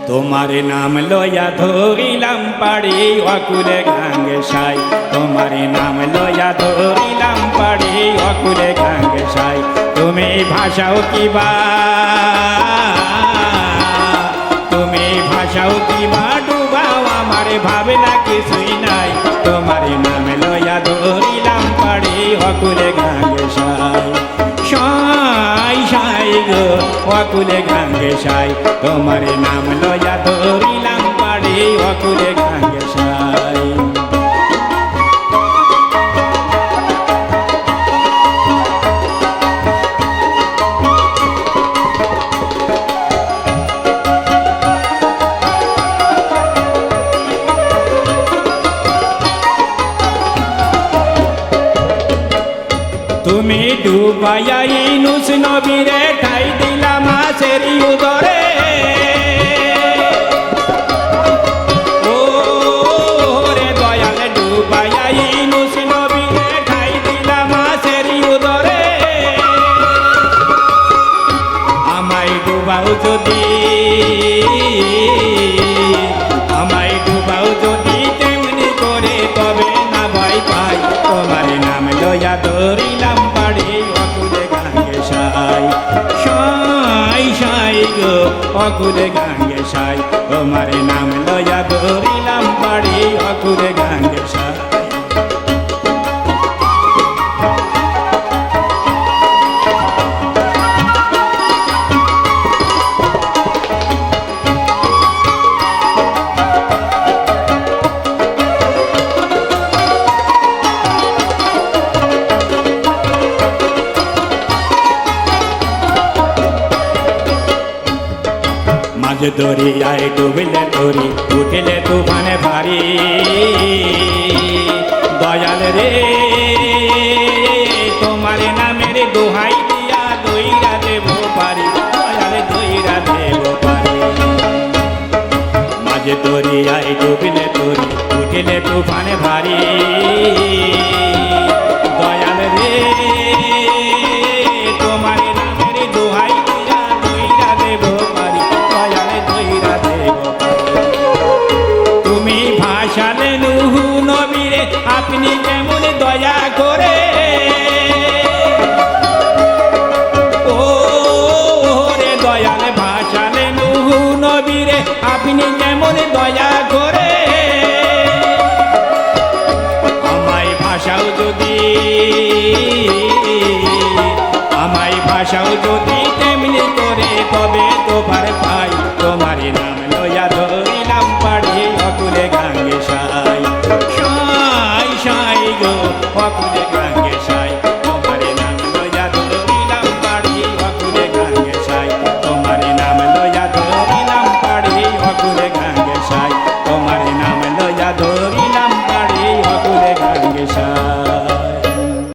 তোমার নাম লয়া ধরিলাম পাড়ি অকুলে গাঙ্গে সাই, তোমার নাম লয়া ধরিলাম পাড়ি অকুলে গাঙ্গে সাই। তুমি ভাষাও কিবা, তুমি ভাষাও কিবা ডুবাও আমার ভাবনা কিছুই নাই। তোমার নাম লয়া ধরিলাম পাড়ি অকুলে গাঙ্গে সাই, সাই সাই গো অকুলে গাঙ্গে সাই। তোমার নাম লয়া ধরিলাম পাড়ি অকুলে গাঙ্গে সাই। তুমি ডুবাইয়া ইউনুস নবীরে ঠাই দিলা মাছের উদরে। ও রে দয়াল ডুবাইয়া ইউনুস নবীরে ঠাই দিলা মাছের উদরে। আমায় ডুবাও যদি, আমায় ডুবাও যদি তেমনি করে তবে না ভয় পাই। তোমার নাম লয়া ধরিলাম পাড়ি অকুলে গাঙ্গে সাই, সাই সাই গো অকুলে গাঙ্গে সাই। তোমার নাম লয়া ধরিলাম পাড়ি অকুলে গাঙ্গে সাই। মাঝ দরিয়ায় ডুবিলে তরি উঠিলে তুফানে ভারী। দয়াল রে তোমার নামের দোহাই দিয়া দইরা দেব পারি, দয়াল দইরা দেব পারি। মাঝ দরিয়ায় ডুবিলে তরি উঠিলে তুফানে ভারী। দয়াল রে তোমার নামের দোহাই দিয়া দইরা দেব পারি, দয়াল দইরা দেব পারি। তুমি ভাষালে নুহু নবীরে আপনি কেমন দয়া করে। ও রে দয়াল ভাষালে নুহু নবীরে আপনি কেমন দয়া করে। আমায় ভাষাও যদি, আমায় ভাষাও যদি তেমনি করে তবে তো পার পাই।